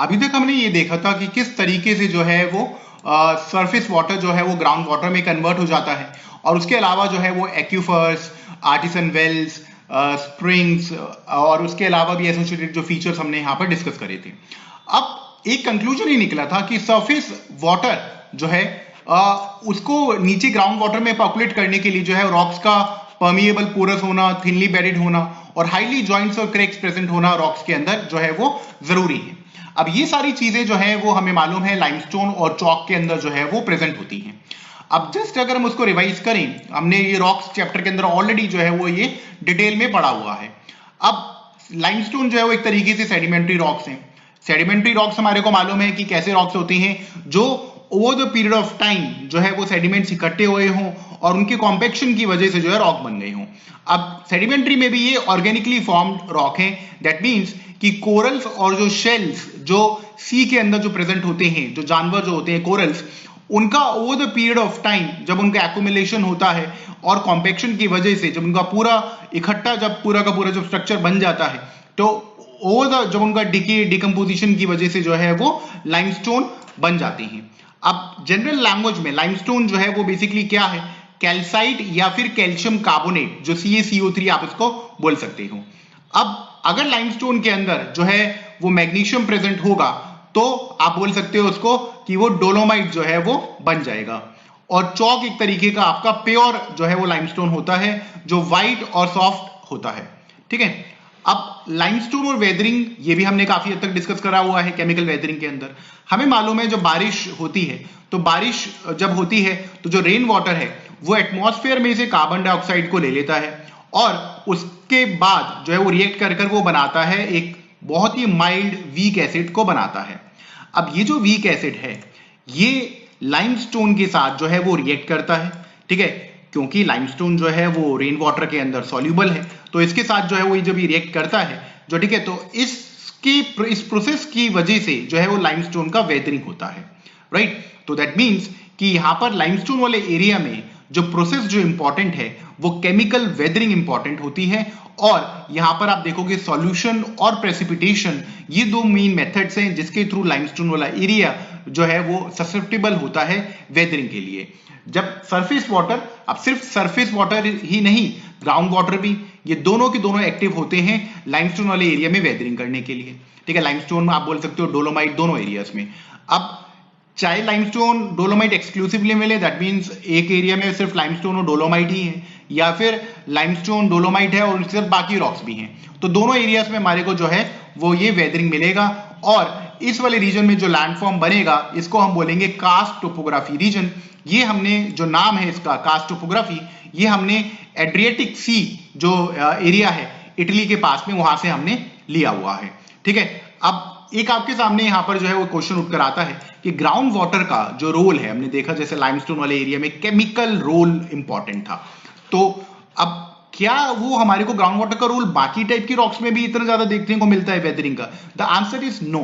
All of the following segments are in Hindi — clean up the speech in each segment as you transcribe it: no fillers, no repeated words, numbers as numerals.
अभी तक हमने ये देखा था कि किस तरीके से जो है वो सरफेस वाटर जो है वो ग्राउंड वाटर में कन्वर्ट हो जाता है, और उसके अलावा जो है वो एक्यूफर्स, आर्टिसन वेल्स, स्प्रिंग्स और उसके अलावा भी एसोसिएटेड जो फीचर्स हमने यहाँ पर डिस्कस करे थे। अब एक कंक्लूजन ये निकला था कि सरफेस वाटर जो है उसको नीचे ग्राउंड वाटर में पॉपुलेट करने के लिए जो है रॉक्स का परमिएबल पोरस होना, थिनली बेडेड होना और हाईली जॉइंट्स और क्रैक्स प्रेजेंट होना रॉक्स के अंदर जो है वो जरूरी है। अब ये सारी चीजें जो है वो हमें मालूम है लाइमस्टोन और चॉक के अंदर जो है वो प्रेजेंट होती हैं। अब जस्ट अगर हम उसको रिवाइज करें, हमने ये रॉक्स चैप्टर के अंदर ऑलरेडी जो है वो ये डिटेल में पढ़ा हुआ है। अब लाइमस्टोन जो है वो एक तरीके से सेडिमेंट्री रॉक्स हैं। सेडिमेंट्री रॉक्स हमारे को मालूम है कि कैसे रॉक्स होती हैं जो over the period of time जो है वो सेडिमेंट्स इकट्ठे हुए हों और उनके कॉम्पेक्शन की वजह से जो है रॉक बन गए हों। अब सेडिमेंट्री में भी ये ऑर्गेनिकली फॉर्म्ड रॉक हैं। दैट मीन्स कि कोरल्स और जो शेल्स जो सी के अंदर जो प्रेजेंट होते हैं, जो जानवर जो होते हैं कोरल्स, उनका over the period of time जब उनका एक्यूमुलेशन होता है और कॉम्पेक्शन की वजह से जब उनका पूरा इकट्ठा जब पूरा का पूरा जब स्ट्रक्चर बन जाता है तो ओवर द जब उनका डिके डिकम्पोजिशन की वजह से जो है वो लाइमस्टोन बन जाते हैं। अब जनरल लैंग्वेज में लाइमस्टोन जो है वो बेसिकली क्या है, कैल्साइट या फिर कैल्शियम कार्बोनेट जो CaCO3 आप इसको बोल सकते हो। अब अगर लाइमस्टोन के अंदर जो है वो मैग्नीशियम प्रेजेंट होगा तो आप बोल सकते हो उसको कि वो डोलोमाइट जो है वो बन जाएगा। और चॉक एक तरीके का आपका प्योर जो है वो लाइमस्टोन होता है जो व्हाइट और सॉफ्ट होता है। ठीक है। अब लाइमस्टोन और वेदरिंग ये भी हमने काफी हद तक डिस्कस करा हुआ है। केमिकल वेदरिंग के अंदर हमें मालूम है जब बारिश होती है तो बारिश जब होती है तो जो रेन वाटर है वो एटमॉस्फेयर में से कार्बन डाइऑक्साइड को ले लेता है और उसके बाद जो है वो रिएक्ट कर वो बनाता है एक बहुत ही माइल्ड वीक एसिड को बनाता है। अब ये जो वीक एसिड है ये लाइमस्टोन के साथ जो है वो रिएक्ट करता है। ठीक है, क्योंकि लाइमस्टोन जो है वो रेन वाटर के अंदर सॉल्यूबल है तो इसके साथ जो है वो जब ये रिएक्ट करता है जो, ठीक है, तो इस प्रोसेस की वजह से जो है वो लाइमस्टोन का वेदरिंग होता है। राइट, तो दैट मीन्स कि यहां पर लाइमस्टोन वाले एरिया में जो प्रोसेस जो इंपॉर्टेंट है वो केमिकल वेदरिंग इंपॉर्टेंट होती है। और यहां पर आप देखोगे सॉल्यूशन और प्रेसिपिटेशन ये दो मेन मेथड्स हैं जिसके थ्रू लाइमस्टोन वाला एरिया जो है वो ससेप्टेबल होता है वेदरिंग के लिए। जब सरफेस वाटर, अब सिर्फ सरफेस वाटर ही नहीं ग्राउंड वाटर भी, ये दोनों के दोनों एक्टिव होते हैं लाइमस्टोन वाले एरिया में वेदरिंग करने के लिए। ठीक है, लाइमस्टोन में आप बोल सकते हो डोलोमाइट दोनों एरियाज में। अब चाहे लाइमस्टोन डोलोमाइट एक्सक्लूसिवली मिले दैट मींस एक एरिया में सिर्फ लाइमस्टोन और डोलोमाइट ही है, या फिर लाइमस्टोन डोलोमाइट है और सिर्फ बाकी रॉक्स भी हैं, तो दोनों एरियाज में हमारे को जो है वो ये वेदरिंग मिलेगा। और इस वाले रीजन में जो लैंडफॉर्म बनेगा इसको हम बोलेंगे कास्ट टोपोग्राफी रीजन। ये हमने जो नाम है इसका कास्ट टोपोग्राफी ये हमने एड्रियाटिक सी जो एरिया है इटली के पास में वहां से हमने लिया हुआ है। ठीक है, अब एक आपके सामने यहां पर जो है वो क्वेश्चन उठकर आता है कि ग्राउंड वाटर का जो रोल है, हमने देखा जैसे लाइमस्टोन वाले एरिया में केमिकल रोल इंपॉर्टेंट था, तो अब क्या वो हमारे को ग्राउंड वाटर का रोल बाकी टाइप की रॉक्स में भी इतना ज्यादा देखने को मिलता है वेदरिंग का? The answer is no.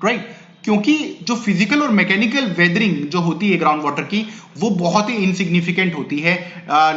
Right, क्योंकि जो फिजिकल और मैकेनिकल वेदरिंग जो होती है ग्राउंड वाटर की वो बहुत ही इनसिग्निफिकेंट होती है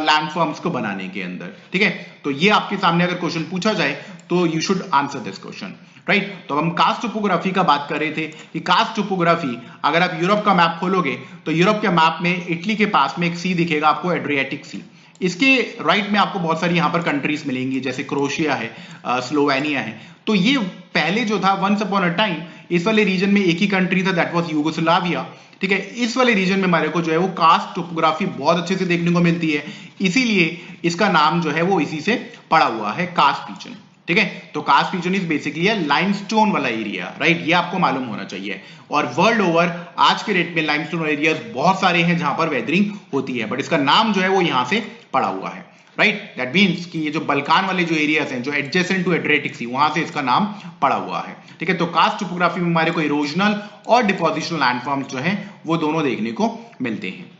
लैंडफॉर्म्स को बनाने के अंदर। ठीक है, तो ये आपके सामने अगर क्वेश्चन पूछा जाए तो you should answer this question. Right, तो हम कास्ट टोपोग्राफी का बात कर रहे थे कि कास्ट टोपोग्राफी अगर आप यूरोप का मैप खोलोगे तो यूरोप के मैप में इटली के पास में एक सी दिखेगा आपको, एड्रियाटिक सी। इसके राइट में आपको बहुत सारी यहां पर कंट्रीज मिलेंगी जैसे क्रोएशिया है, स्लोवेनिया है। तो ये पहले जो था वंस अपॉन अ टाइम इस वाले रीजन में एक ही कंट्री था, दैट वाज यूगोस्लाविया। ठीक है, इस वाले रीजन में हमारे को जो है वो कास्ट टोपोग्राफी बहुत अच्छे से देखने को मिलती है, इसीलिए इसका नाम जो है वो इसी से पड़ा हुआ है, कास्ट रीजन। ठीक है, तो karst region is basically limestone वाला एरिया। राइट, ये आपको मालूम होना चाहिए। और वर्ल्ड ओवर आज के डेट में लाइमस्टोन एरियाज बहुत सारे हैं जहां पर वेदरिंग होती है, बट इसका नाम जो है वो यहां से पड़ा हुआ है। राइट, दैट मीन्स कि ये जो बल्कान वाले जो एरियाज हैं जो एडजेसेंट टू एड्रियाटिक सी वहां से इसका नाम पड़ा हुआ है। ठीक है, तो कास्ट टोपोग्राफी में हमारे को इरोजनल और डिपोजिशनल लैंडफॉर्म्स जो है वो दोनों देखने को मिलते हैं।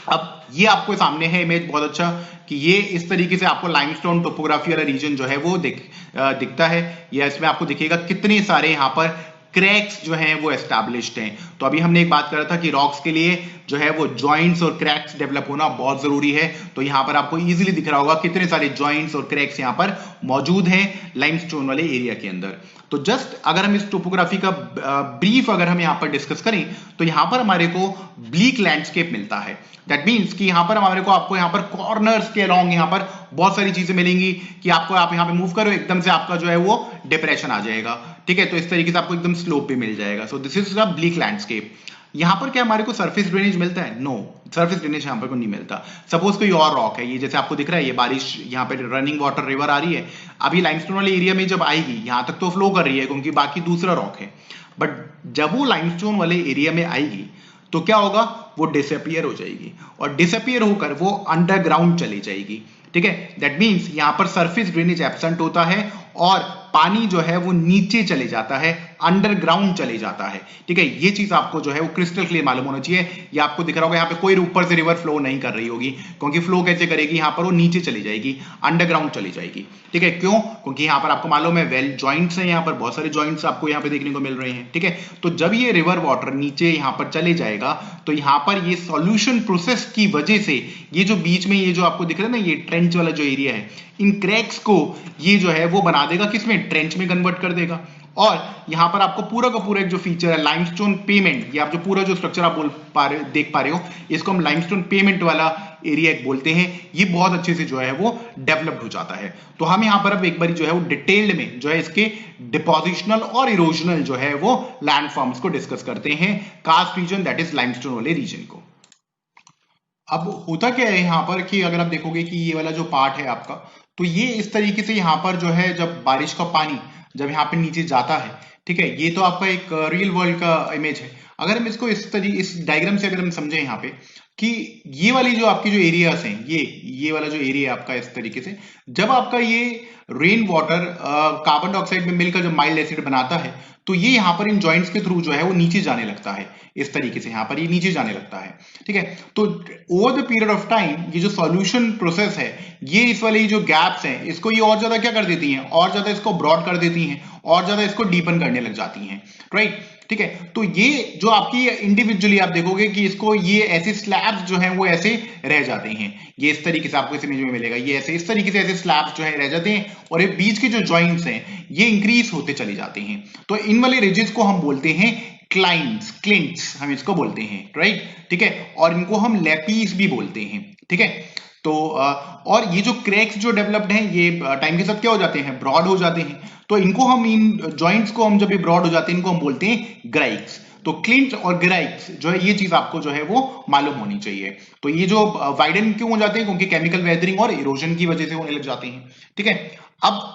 अब ये आपको सामने है इमेज बहुत अच्छा कि ये इस तरीके से आपको लाइमस्टोन टोपोग्राफी वाला रीजन जो है वो दिखता है। या इसमें आपको दिखेगा कितने सारे यहाँ पर क्रैक्स जो हैं वो एस्टैब्लिश्ड हैं। तो अभी हमने एक बात कर रहा था कि रॉक्स के लिए जो है वो जॉइंट्स और क्रैक्स डेवलप होना बहुत जरूरी है। तो यहां पर आपको इजीली दिख रहा होगा कितने सारे जॉइंट्स और क्रैक्स यहां पर मौजूद हैं लाइमस्टोन वाले एरिया के अंदर। तो जस्ट अगर हम इस टोपोग्राफी का ब्रीफ अगर हम यहां पर डिस्कस करें तो यहां पर हमारे को ब्लीक लैंडस्केप मिलता है। दैट मींस कि यहां पर हमारे को आपको यहां पर कॉर्नर्स के अलोंग यहां पर बहुत सारी चीजें मिलेंगी कि आपको आप यहां पे मूव करो एकदम से आपका जो है वो डिप्रेशन आ जाएगा, ठीक है। तो इस तरीके से आपको एकदम स्लोप भी मिल जाएगा। So this is a bleak landscape. यहां पर क्या हमारे को सरफेस ड्रेनेज मिलता है? नो, सरफेस ड्रेनेज यहां पर को नहीं मिलता। सपोज कोई और रॉक है, ये जैसे आपको दिख रहा है ये बारिश यहां पे रनिंग वाटर रिवर आ रही है, अभी लाइमस्टोन वाले एरिया में जब आएगी यहां तक तो फ्लो कर रही है क्योंकि बाकी दूसरा रॉक है, बट जब वो लाइमस्टोन वाले एरिया में आएगी तो क्या होगा, वो डिसअपियर हो जाएगी और डिसअपियर होकर वो अंडरग्राउंड चली जाएगी, ठीक है। दैट मींस यहां पर सरफेस ड्रेनेज एब्सेंट होता है और पानी जो है वो नीचे चले जाता है, अंडरग्राउंड चले जाता है, ठीक है। ये चीज आपको जो है वो क्रिस्टल क्लियर मालूम होना चाहिए। ये आपको दिख रहा होगा यहाँ पे कोई ऊपर से रिवर फ्लो नहीं कर रही होगी, क्योंकि फ्लो कैसे करेगी, यहाँ पर वो नीचे चली जाएगी, अंडरग्राउंड चली जाएगी, ठीक है। क्यों? क्योंकि यहाँ पर आपको मालूम है वेल जॉइंट्स हैं, यहाँ पर बहुत सारे जॉइंट्स आपको यहाँ पे देखने को मिल रहे हैं, ठीक है। तो जब ये रिवर वाटर नीचे यहाँ पर चले जाएगा तो यहाँ पर ये सॉल्यूशन प्रोसेस की वजह से ये जो बीच में ये जो आपको दिख रहा है ना, ये ट्रेंच वाला जो एरिया है, इन क्रैक्स को ये जो है वो बना देगा किसमें, ट्रेंच में कन्वर्ट कर देगा। और यहां पर आपको पूरा का पूरा एक जो फीचर है लाइमस्टोन पेमेंट, ये आप जो पूरा जो स्ट्रक्चर आप देख पा रहे हो, इसको हम लाइमस्टोन पेमेंट वाला एरिया एक बोलते हैं। ये बहुत अच्छे से जो है वो डेवलप्ड हो जाता है। तो हम यहां पर अब एक बार जो है वो डिटेल्ड में जो है इसके डिपोजिशनल और इरोजनल जो है वो लैंडफॉर्म्स को डिस्कस करते हैं, karst region that is limestone वाले रीजन को। अब होता क्या है यहाँ पर कि अगर आप देखोगे कि ये वाला जो पार्ट है आपका, तो ये इस तरीके से यहाँ पर जो है जब बारिश का पानी जब यहाँ पे नीचे जाता है, ठीक है, ये तो आपका एक रियल वर्ल्ड का इमेज है। अगर हम इसको इस डायग्राम से अगर हम समझे यहाँ पे कि ये वाली जो आपकी जो एरियाज हैं, ये वाला जो एरिया है आपका इस तरीके से, जब आपका ये रेन वाटर कार्बन डाइऑक्साइड में मिलकर जब माइल्ड एसिड बनाता है तो ये यहाँ पर इन जॉइंट्स के थ्रू जो है वो नीचे जाने लगता है, इस तरीके से यहाँ पर ये नीचे जाने लगता है, ठीक है। तो over the period of time ये जो सॉल्यूशन प्रोसेस है, ये इस वाली जो गैप्स हैं इसको ये और ज्यादा क्या कर देती हैं, और ज्यादा इसको ब्रॉड कर देती हैं, और ज्यादा इसको डीपन करने लग जाती हैं, राइट, ठीक है। तो ये जो आपकी इंडिविजुअली आप देखोगे कि इसको ये ऐसे स्लैब्स जो हैं वो ऐसे रह जाते हैं, ये इस तरीके से आपको इस इमेज में मिलेगा, ये ऐसे इस तरीके से ऐसे स्लैब्स जो है रह जाते हैं और ये बीच के जो जॉइंट्स हैं ये इंक्रीज होते चले जाते हैं। तो इन वाले रिजेस को हम बोलते हैं क्लिंट्स हम इसको बोलते हैं, राइट, ठीक है। और इनको हम लैपीस भी बोलते हैं, ठीक है। तो और ये जो क्रैक्स जो डेवलप्ड हैं ये टाइम के साथ क्या हो जाते हैं, ब्रॉड हो जाते हैं। तो इनको हम इन जॉइंट्स को हम जब ये ब्रॉड हो जाते हैं इनको हम बोलते हैं ग्राइक्स। तो क्लिंट और ग्राइक्स जो है ये चीज आपको जो है वो मालूम होनी चाहिए। तो ये जो वाइडन क्यों हो जाते हैं, क्योंकि केमिकल वेदरिंग और इरोजन की वजह से होने लग जाते हैं, ठीक है। अब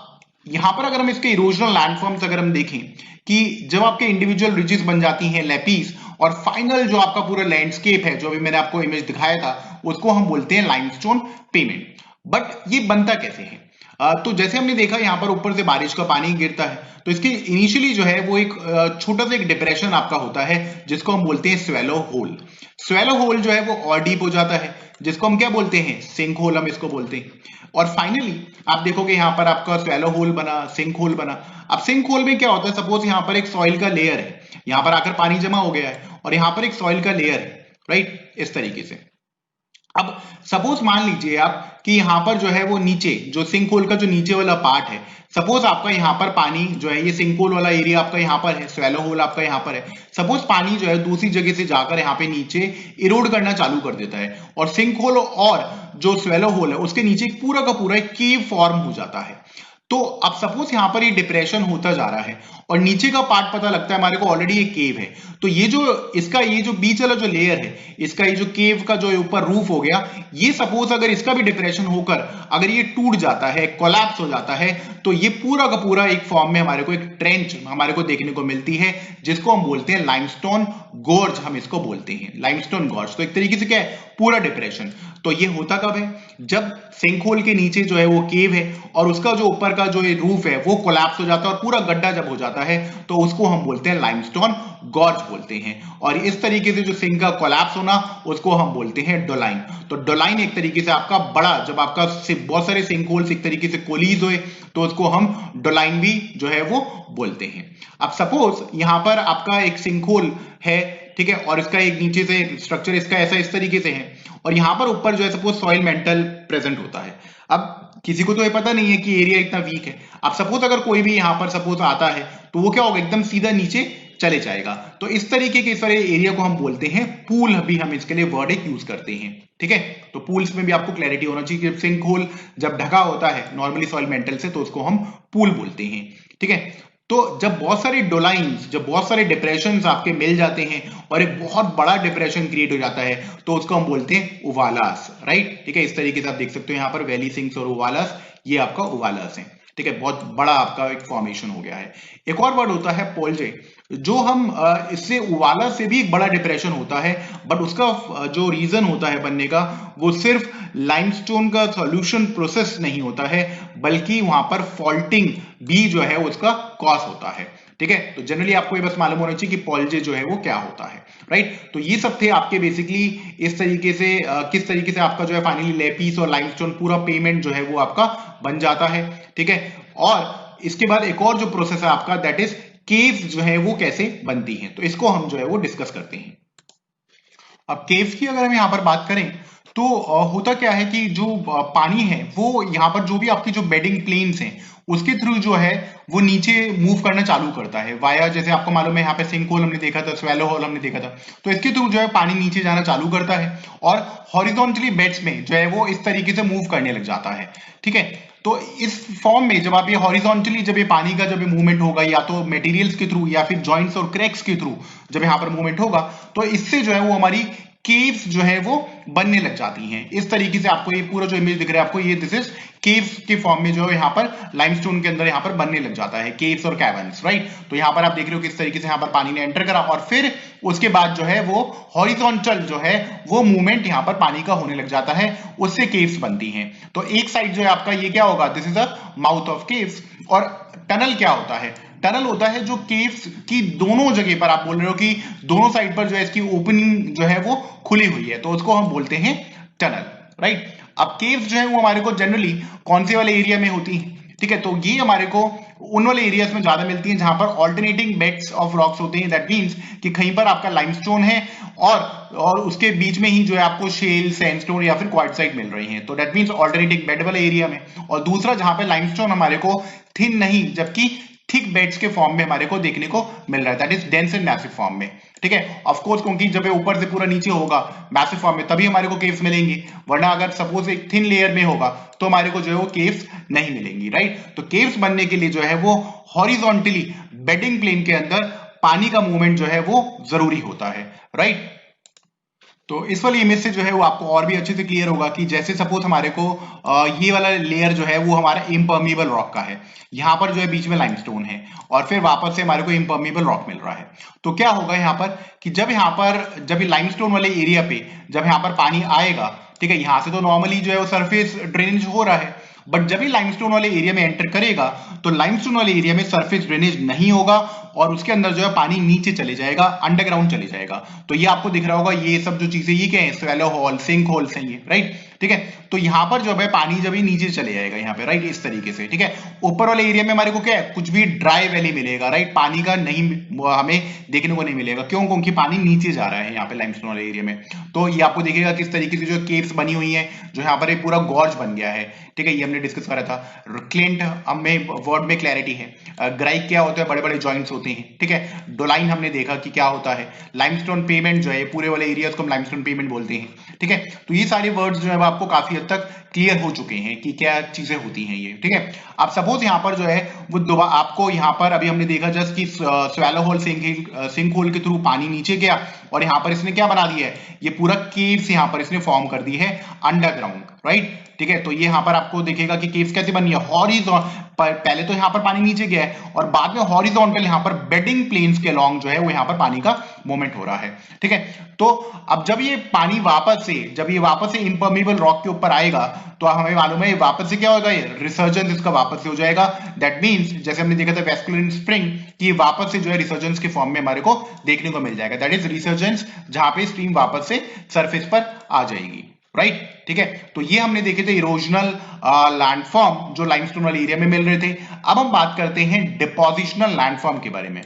यहां पर अगर हम इसके इरोजनल लैंडफॉर्म्स अगर हम देखें कि जब आपके इंडिविजुअल रिजेस बन जाती हैं लैपीस, और फाइनल जो आपका पूरा लैंडस्केप है जो अभी मैंने आपको इमेज दिखाया था उसको हम बोलते हैं लाइमस्टोन पेमेंट। बट ये बनता कैसे है? तो जैसे हमने देखा यहाँ पर ऊपर से बारिश का पानी गिरता है तो इसके इनिशियली जो है वो एक छोटा सा एक डिप्रेशन आपका होता है जिसको हम बोलते हैं स्वेलो होल। स्वेलो होल जो है वो और डीप हो जाता है जिसको हम क्या बोलते हैं, सिंक होल हम इसको बोलते हैं। और फाइनली आप देखोगे यहाँ पर आपका स्वेलो होल बना, सिंक होल बना। अब सिंक होल में क्या होता है, सपोज यहाँ पर एक सॉइल का लेयर है, यहाँ पर आकर पानी जमा हो गया है और यहाँ पर एक सॉइल का लेयर है, राइट, इस तरीके से। अब सपोज मान लीजिए आप कि यहां पर जो है वो नीचे जो सिंक होल का जो नीचे वाला पार्ट है, सपोज आपका यहां पर पानी जो है ये सिंक होल वाला एरिया आपका यहां पर है, स्वेलो होल आपका यहां पर है, सपोज पानी जो है दूसरी जगह से जाकर यहां पे नीचे इरोड करना चालू कर देता है और सिंक होल और जो स्वेलो होल है उसके नीचे पूरा का पूरा एक केव फॉर्म हो जाता है। तो अब सपोज यहां पर ये डिप्रेशन होता जा रहा है और नीचे का पार्ट पता लगता है हमारे को ऑलरेडी ये केव है, तो ये जो इसका ये जो बीच वाला जो लेयर है, इसका ये जो केव का जो ऊपर रूफ हो गया, ये सपोज अगर इसका भी डिप्रेशन होकर अगर ये टूट जाता है, कोलैप्स हो जाता है, तो ये पूरा का पूरा एक फॉर्म में हमारे को एक ट्रेंच हमारे को देखने को मिलती है जिसको हम बोलते हैं लाइमस्टोन गॉर्ज, हम इसको बोलते हैं लाइमस्टोन गॉर्ज। तो एक तरीके से क्या है, पूरा डिप्रेशन। तो ये होता कब है, जब सिंक होल के नीचे जो है वो केव है और उसका जो ऊपर का जो रूफ है वो कोलैप्स हो जाता है और पूरा गड्ढा जब हो जाता है तो उसको हम बोलते हैं लाइमस्टोन गॉर्ज बोलते हैं। और इस तरीके से जो सिंक का कोलैप्स होना उसको हम बोलते हैं डोलाइन। तो डोलाइन एक तरीके से आपका बड़ा, जब आपका बहुत सारे सिंक होल्स एक तरीके से कोलीज हुए तो उसको हम डोलाइन भी जो है वो बोलते हैं। अब सपोज यहां पर आपका एक सिंक होल है, ठीक है, और इसका एक नीचे से स्ट्रक्चर इसका ऐसा इस तरीके से है और यहां पर ऊपर जो है सपोज सॉइल मेंटल प्रेजेंट होता है। अब किसी को तो ये पता नहीं है कि एरिया इतना वीक है। अब सपोज अगर कोई भी यहां पर सपोज आता है तो वो क्या होगा, एकदम सीधा नीचे चले जाएगा। तो इस तरीके के इस वाले एरिया को हम बोलते हैं पूल, भी हम इसके लिए वर्ड एक यूज करते हैं, ठीक है। तो पूल्स में भी आपको क्लैरिटी होना चाहिए कि सिंक होल जब ढका होता है नॉर्मली सॉइल मेंटल से तो उसको हम पूल बोलते हैं, ठीक है। तो जब बहुत सारे डोलाइंस, जब बहुत सारे डिप्रेशंस आपके मिल जाते हैं और एक बहुत बड़ा डिप्रेशन क्रिएट हो जाता है तो उसको हम बोलते हैं उवालास, राइट, ठीक है। इस तरीके से आप देख सकते हो यहाँ पर वैली सिंक्स और उवालास, ये आपका उवालास है, ठीक है। बहुत बड़ा आपका एक फॉर्मेशन हो गया है। एक और वर्ड होता है पोल्जे, जो हम इससे उवाला से भी एक बड़ा डिप्रेशन होता है, बट उसका जो रीजन होता है बनने का वो सिर्फ लाइमस्टोन का सॉल्यूशन प्रोसेस नहीं होता है बल्कि वहां पर फॉल्टिंग भी जो है उसका कॉज होता है, ठीक है। तो जनरली आपको ये बस मालूम होना चाहिए कि पोल्जे जो है वो क्या होता है, राइट। तो ये सब थे आपके बेसिकली इस तरीके से किस तरीके से आपका जो है फाइनली लेपिस और लाइमस्टोन पूरा पेमेंट जो है वो आपका बन जाता है, ठीक है। और इसके बाद एक और जो प्रोसेस है आपका, दैट इज केव्स जो है वो कैसे बनती हैं, तो इसको हम जो है वो डिस्कस करते हैं। अब केव्स की अगर हम यहां पर बात करें तो होता क्या है कि जो पानी है वो यहाँ पर जो भी आपकी जो बेडिंग प्लेन्स हैं उसके थ्रू जो है वो नीचे मूव करना चालू करता है वाया, जैसे आपको मालूम है यहाँ पे सिंक होल हमने देखा था, स्वेलो होल हमने देखा था, तो इसके थ्रू जो है पानी नीचे जाना चालू करता है और हॉरिजॉन्टली बेड्स में जो है वो इस तरीके से मूव करने लग जाता है, ठीक है। तो इस फॉर्म में जब आप ये हॉरिजॉन्टली जब ये पानी का जब ये मूवमेंट होगा या तो मटेरियल्स के थ्रू या फिर जॉइंट्स और क्रैक्स के थ्रू जब यहाँ पर मूवमेंट होगा तो इससे जो है वो हमारी केव्स जो है वो बनने लग जाती हैं। इस तरीके से आपको ये पूरा जो इमेज दिख रहा है आपको, ये दिस इज केव्स के फॉर्म में जो है यहाँ पर लाइमस्टोन के अंदर यहाँ पर बनने लग जाता है केव्स और कैवर्न्स, राइट। तो यहाँ पर आप देख रहे हो किस तरीके से यहाँ पर पानी ने एंटर करा और फिर उसके बाद जो है वो हॉरिजॉन्टल जो है वो मूवमेंट यहाँ पर पानी का होने लग जाता है, उससे केव्स बनती हैं। तो एक साइड जो है आपका ये क्या होगा, this is a mouth of caves. और टनल क्या होता है, टनल होता है जो केव्स की दोनों जगह पर आप बोल रहे हो कि दोनों साइड पर जो है इसकी ओपनिंग जो है वो खुली हुई है, तो उसको हम बोलते हैं टनल, राइट। अब केव्स जो है वो हमारे को जनरली कौन से वाले एरिया में होती हैं, ठीक है। तो ये हमारे को उन वाले एरियाज में ज्यादा मिलती हैं जहां पर ऑल्टरनेटिंग बेड्स ऑफ रॉक्स होते हैं। दैट मींस कि कहीं पर आपका लाइमस्टोन है और उसके बीच में ही जो है आपको शेल, सैंडस्टोन या फिर क्वार्टजाइट मिल रही हैं, तो दैट मींस ऑल्टरनेटिंग बेड वाले एरिया में। और दूसरा जहां पे लाइमस्टोन हमारे को थिन नहीं जबकि थिक बेड्स के फॉर्म में हमारे को देखने को मिल रहा है, that is dense and massive form में, ठीक है। ऑफ कोर्स क्योंकि जब ये ऊपर से पूरा नीचे होगा मैसिव फॉर्म में तभी हमारे को केव्स मिलेंगी, वरना अगर सपोज एक थिन लेयर में होगा तो हमारे को जो है वो केव्स नहीं मिलेंगी, राइट। तो केव्स बनने के लिए जो है वो हॉरिजॉन्टली बेडिंग प्लेन के अंदर पानी का मूवमेंट जो है वो जरूरी होता है, राइट। तो इस वाली इमेज से जो है वो आपको और भी अच्छे से क्लियर होगा कि जैसे सपोज हमारे को ये वाला लेयर जो है वो हमारा इम्पर्मिएबल रॉक का है, यहाँ पर जो है बीच में लाइमस्टोन है और फिर वापस से हमारे को इम्पर्मिएबल रॉक मिल रहा है। तो क्या होगा यहाँ पर कि जब ये लाइमस्टोन वाले एरिया पे जब यहाँ पर पानी आएगा, ठीक है, यहाँ से तो नॉर्मली जो है वो सरफेस ड्रेनेज हो रहा है, बट जब ये लाइमस्टोन वाले एरिया में एंटर करेगा तो लाइमस्टोन वाले एरिया में सरफेस ड्रेनेज नहीं होगा और उसके अंदर जो है पानी नीचे चले जाएगा, अंडरग्राउंड चले जाएगा। तो ये आपको दिख रहा होगा, ये सब जो चीजें ये क्या है, स्वेलो होल, सिंक होल्स हैं ये, राइट, ठीक है। तो यहाँ पर जो है पानी जब ही नीचे चले जाएगा यहाँ पे, राइट, इस तरीके से, ठीक है। ऊपर वाले एरिया में हमारे को क्या है, कुछ भी ड्राई वैली मिलेगा, राइट, पानी का नहीं हमें देखने को नहीं मिलेगा, क्यों, क्योंकि पानी नीचे जा रहा है यहाँ पे लाइमस्टोन वाले एरिया में। तो ये आपको दिखेगा किस तरीके से जो केव्स बनी हुई है, जो यहाँ पर एक पूरा गॉर्ज बन गया है, ठीक है। ये हमने डिस्कस करा था। क्लिंट हमें वर्ड में क्लैरिटी है, ग्राइक क्या होता है, बड़े बड़े जॉइंट्स होते हैं, ठीक है। डोलाइन हमने देखा कि क्या होता है, लाइमस्टोन पेमेंट जो है पूरे वाले एरियाज को हम लाइमस्टोन पेमेंट बोलते हैं, ठीक है। तो ये सारे वर्ड्स जो है आपको काफी हद तक क्लियर हो चुके हैं कि क्या चीजें होती हैं ये, ठीक है। अब सपोज यहाँ पर जो है वो आपको यहाँ पर अभी हमने देखा जस्ट कि स्वेलो होल सिंक होल के थ्रू पानी नीचे गया और यहाँ पर इसने क्या बना दिया है, ये पूरा केव्स यहाँ पर इसने फॉर्म कर दी है अंडरग्राउंड, राइट, ठीक है। तो ये यहाँ पर आपको दिखेगा कि केव्स कैसे बनी है, हॉरिजॉन्टल, पहले तो यहाँ पर पानी नीचे गया है और बाद में हॉरिजॉन्टल यहाँ पर बेडिंग प्लेन्स के अलॉन्ग जो है वो यहाँ पर पानी का मूवमेंट हो रहा है, ठीक है। तो अब जब ये पानी वापस से इम्पर्मिएबल रॉक के ऊपर आएगा तो हमें मालूम है वापस से क्या होगा, ये रिसर्जेंस इसका वापस से हो जाएगा। दैट मींस जैसे हमने देखा था वेस्कुलर स्प्रिंग कि वापस से जो है रिसर्जेंस के फॉर्म में हमारे को देखने को मिल जाएगा, दैट इज रिसर्जेंस, जहां पे स्ट्रीम वापस से सरफेस पर आ जाएगी, राइट, ठीक है। तो ये हमने देखे थे इरोजनल लैंडफॉर्म जो लाइमस्टोन वाले एरिया में मिल रहे थे। अब हम बात करते हैं डिपोजिशनल लैंडफॉर्म के बारे में।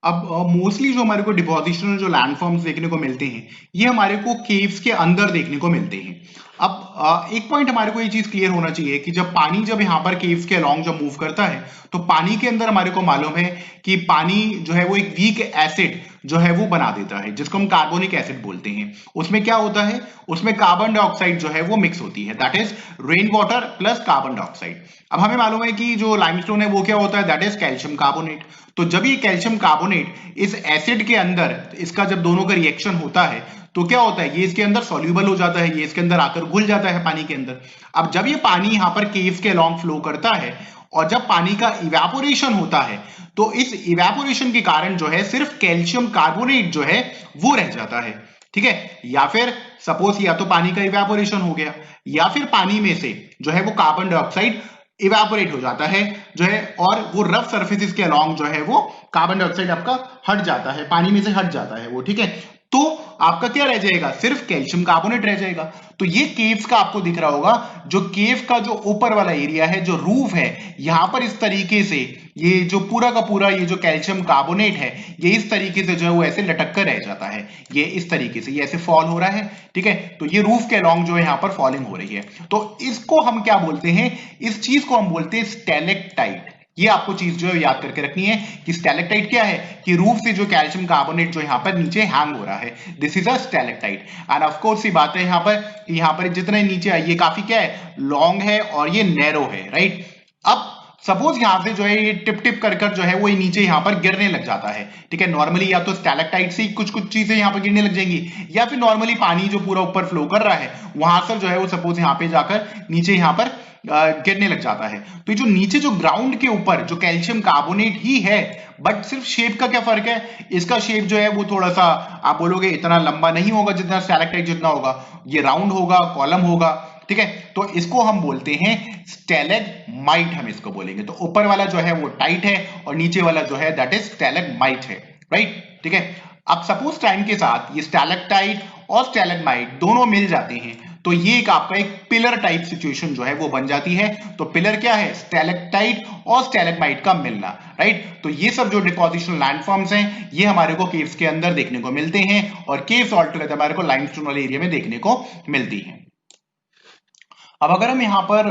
अब मोस्टली जो हमारे को डिपोजिशनल जो लैंडफॉर्म्स देखने को मिलते हैं ये हमारे को केव्स के अंदर देखने को मिलते हैं। अब एक पॉइंट हमारे को ये चीज क्लियर होना चाहिए कि जब यहाँ पर केव्स के अलॉन्ग जब मूव करता है तो पानी के अंदर हमारे को मालूम है कि पानी जो है वो एक वीक एसिड जो है वो बना देता है, जिसको हम कार्बोनिक एसिड बोलते हैं। उसमें क्या होता है, उसमें कार्बन डाइऑक्साइड जो है वो मिक्स होती है, that is rain water plus carbon dioxide. अब हमें मालूम है कि जो लाइमस्टोन है वो क्या होता है, दैट इज कैल्शियम कार्बोनेट। तो जब ये कैल्शियम कार्बोनेट इस एसिड के अंदर, इसका जब दोनों का रिएक्शन होता है तो क्या होता है, ये इसके अंदर सॉल्यूबल हो जाता है, ये इसके अंदर आकर घुल जाता है पानी के अंदर। अब जब ये पानी यहाँ पर केव्स के अलॉन्ग फ्लो करता है और जब पानी का इवेपोरेशन होता है तो इस इवेपोरेशन के कारण जो है सिर्फ कैल्शियम कार्बोनेट जो है वो रह जाता है, ठीक है। या फिर सपोज या तो पानी का इवेपोरेशन हो गया या फिर पानी में से जो है वो कार्बन डाइऑक्साइड इवेपोरेट हो जाता है जो है, और वो रफ सरफेसेस के अलॉन्ग जो है वो कार्बन डाइऑक्साइड आपका हट जाता है, पानी में से हट जाता है वो, ठीक है। तो आपका क्या रह जाएगा, सिर्फ कैल्शियम कार्बोनेट रह जाएगा। तो ये केव्स का आपको दिख रहा होगा, जो केव का जो ऊपर वाला एरिया है, जो रूफ है, यहां पर इस तरीके से ये जो पूरा का पूरा ये जो कैल्शियम कार्बोनेट है ये इस तरीके से जो है वो ऐसे लटक कर रह जाता है, ये इस तरीके से ये ऐसे फॉल हो रहा है, ठीक है। तो ये रूफ के अलॉन्ग जो है यहाँ पर फॉलिंग हो रही है। तो इसको हम क्या बोलते हैं, इस चीज को हम बोलते हैं स्टैलेक्टाइट। ये आपको चीज जो है याद करके रखनी है कि स्टैलेक्टाइट क्या है, कि रूफ से जो कैल्शियम कार्बोनेट जो यहाँ पर नीचे हैंग हो रहा है, this is a stalactite. End of course ये बात है यहाँ पर जितने नीचे है ये काफी क्या है, लॉन्ग है और ये नैरो है, राइट। अब सपोज यहां से जो है ये टिप टिप कर जो है वो नीचे यहाँ पर गिरने लग जाता है, ठीक है। नॉर्मली या तो स्टैलेक्टाइट से कुछ चीजें यहाँ पर गिरने लग जाएंगी या फिर नॉर्मली पानी जो पूरा ऊपर फ्लो कर रहा है वहां से जो है वो सपोज यहाँ पे जाकर नीचे यहाँ पर गिरने लग जाता है। तो जो नीचे जो ग्राउंड के ऊपर जो कैल्शियम कार्बोनेट ही है, बट सिर्फ शेप का क्या फर्क है, इसका शेप जो है वो थोड़ा सा आप बोलोगे इतना लंबा नहीं होगा जितना स्टैलेक्टाइट जितना होगा, ये राउंड होगा, कॉलम होगा, ठीक है। तो इसको हम बोलते हैं स्टैलेगमाइट, हम इसको बोलेंगे। तो ऊपर वाला जो है वो टाइट है और नीचे वाला जो है दैट इज स्टैलेगमाइट है, राइट, ठीक है। अब सपोज टाइम के साथ ये स्टैलेक्टाइट और स्टैलेगमाइट दोनों मिल जाते हैं तो ये एक आपका एक पिलर टाइप सिचुएशन जो है वो बन जाती है। तो पिलर क्या है, स्टैलेक्टाइट और स्टैलेगमाइट का मिलना, राइट। तो ये सब जो डिपोजिशनल लैंडफॉर्म्स हैं ये हमारे को केव्स के अंदर देखने को मिलते हैं और केव्स ऑल टुगेदर हमारे को लाइमस्टोन वाले एरिया में देखने को मिलती हैं। अब अगर हम यहाँ पर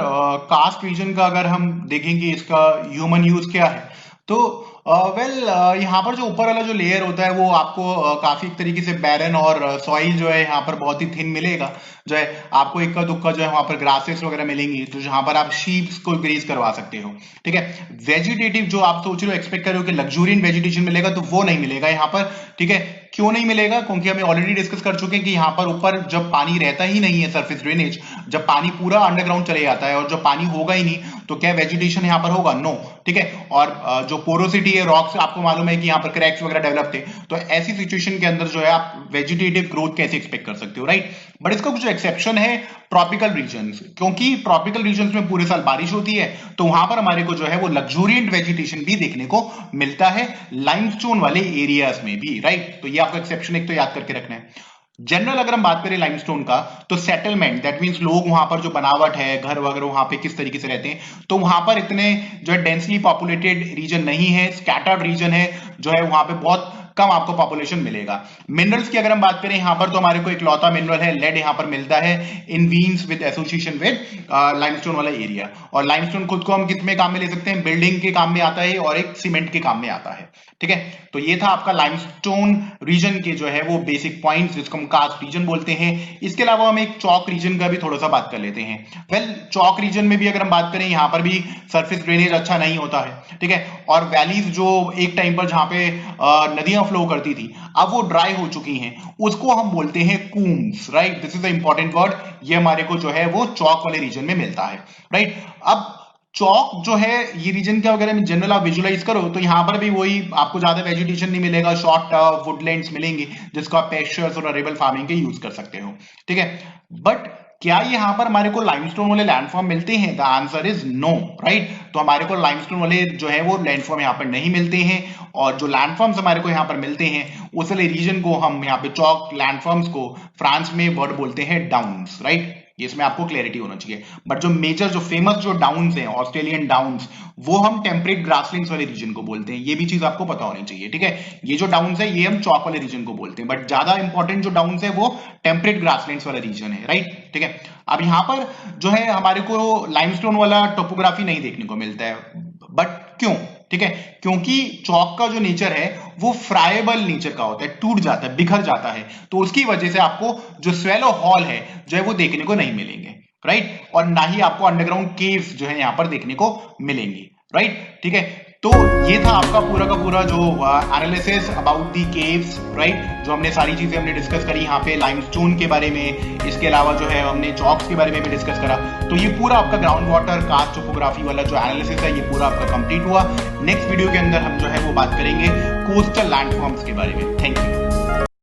कास्ट रीजन का अगर हम देखेंगे इसका ह्यूमन यूज क्या है, तो यहाँ पर जो ऊपर वाला जो लेयर होता है वो आपको काफी एक तरीके से बैरन और सॉइल जो है यहाँ पर बहुत ही थिन मिलेगा, जो है आपको इक्का दुक्का जो है वहां पर ग्रासेस वगैरह मिलेंगी, तो जहां पर आप शीप्स को ग्रेज करवा सकते हो, ठीक है। वेजिटेटिव जो आप सोच रहे हो, एक्सपेक्ट कर रहे हो कि लग्जूरियंट वेजिटेशन मिलेगा, तो वो नहीं मिलेगा यहाँ पर, ठीक है। क्यों नहीं मिलेगा, क्योंकि हमें ऑलरेडी डिस्कस कर चुके हैं कि यहाँ पर ऊपर जब पानी रहता ही नहीं है, सरफेस ड्रेनेज, जब पानी पूरा अंडरग्राउंड चले जाता है और जब पानी होगा ही नहीं तो क्या वेजिटेशन यहाँ पर होगा, नो, ठीक है। और जो पोरोसिटी है रॉक्स, आपको मालूम है कि यहाँ पर क्रैक्स वगैरह डेवलप थे, तो ऐसी सिचुएशन के अंदर जो है आप वेजिटेटिव ग्रोथ कैसे एक्सपेक्ट कर सकते हो, राइट। बट इसका कुछ एक्सेप्शन है ट्रॉपिकल रीजन्स, क्योंकि ट्रॉपिकल रीजन्स में पूरे साल बारिश होती है तो वहां पर हमारे को जो है वो लग्जूरियंट वेजिटेशन भी देखने को मिलता है लाइमस्टोन वाले एरियाज में भी, राइट। तो ये आपका एक्सेप्शन एक तो याद करके रखना है। जनरल अगर हम बात करें लाइमस्टोन का, तो सेटलमेंट दैट मींस लोग वहां पर जो बनावट है, घर वगैरह वहां पे किस तरीके से रहते हैं, तो वहां पर इतने जो है डेंसली पॉपुलेटेड रीजन नहीं है, स्कैटर्ड रीजन है, जो है वहां पे बहुत कम आपको पॉपुलेशन मिलेगा। मिनरल्स की अगर हम बात करें यहाँ पर, तो हमारे को एक लौता मिनरल है लेड, यहाँ पर मिलता है in veins with association with limestone वाला एरिया। और लाइमस्टोन खुद को हम किस में काम में ले सकते हैं, बिल्डिंग के काम में आता है और एक सीमेंट के काम में आता है, ठीक है। तो ये था आपका लाइमस्टोन रीजन के जो है वो बेसिक पॉइंट्स, जिसको हम कास्ट रीजन बोलते हैं। इसके अलावा हम एक चौक रीजन का भी थोड़ा सा बात कर लेते हैं। वेल, चौक रीजन में भी अगर हम बात करें, यहाँ पर भी सरफेस ड्रेनेज अच्छा नहीं होता है, ठीक है। और वैलीज जो एक टाइम पर जहाँ पे नदियां नदियां फ्लो करती थी, अब वो ड्राई हो चुकी हैं, उसको हम बोलते हैं Coombs, right. This is the important word, ये हमारे को जो है वो चौक वाले रीजन में मिलता है, राइट। अब चौक जो है ये रीजन क्या वगैरह में जनरल आप विजुलाइज करो तो यहाँ पर भी वही आपको ज्यादा वेजिटेशन नहीं मिलेगा, शॉर्ट वुडलैंड्स मिलेंगे जिसको आप पेस्चर्स और अरेबल फार्मिंग के यूज कर सकते हो, ठीक है। बट क्या यहाँ पर हमारे को लाइमस्टोन वाले लैंडफॉर्म मिलते हैं? The answer is no, right. तो हमारे को लाइमस्टोन वाले जो है वो लैंडफॉर्म यहाँ पर नहीं मिलते हैं, और जो लैंडफॉर्म्स हमारे को यहाँ पर मिलते हैं उस वाले रीजन को हम यहाँ पे चौक लैंडफॉर्म्स को फ्रांस में वर्ड बोलते हैं डाउन्स, राइट। इसमें आपको क्लैरिटी होना चाहिए। बट जो मेजर जो फेमस जो डाउन्स हैं, ऑस्ट्रेलियन डाउन्स, वो हम टेम्परेट ग्रासलैंड्स वाले रीजन को बोलते हैं, ये भी चीज आपको पता होनी चाहिए, ठीक है। ये जो डाउन्स है ये हम चौक वाले रीजन को बोलते हैं, बट ज्यादा इंपॉर्टेंट जो डाउन्स है वो टेम्परेट ग्रासलैंड्स वाला रीजन है, राइट, ठीक है। अब यहाँ पर जो है हमारे को लाइमस्टोन वाला टोपोग्राफी नहीं देखने को मिलता है, बट क्यों? ठीक है, क्योंकि चौक का जो नेचर है वो फ्राइबल नेचर का होता है, टूट जाता है, बिखर जाता है, तो उसकी वजह से आपको जो स्वेलो हॉल है जो है वो देखने को नहीं मिलेंगे, राइट। और ना ही आपको अंडरग्राउंड केव्स जो है यहाँ पर देखने को मिलेंगे, राइट, ठीक है। तो ये था आपका पूरा का पूरा जो analysis about the caves, right. जो हमने सारी चीजें हमने डिस्कस करी यहाँ पे लाइमस्टोन के बारे में, इसके अलावा जो है हमने चॉक्स के बारे में भी डिस्कस करा। तो ये पूरा आपका ग्राउंड वाटर कास्ट टोपोग्राफी वाला जो एनालिसिस है ये पूरा आपका कंप्लीट हुआ। नेक्स्ट वीडियो के अंदर हम जो है वो बात करेंगे कोस्टल लैंडफॉर्म्स के बारे में। Thank you.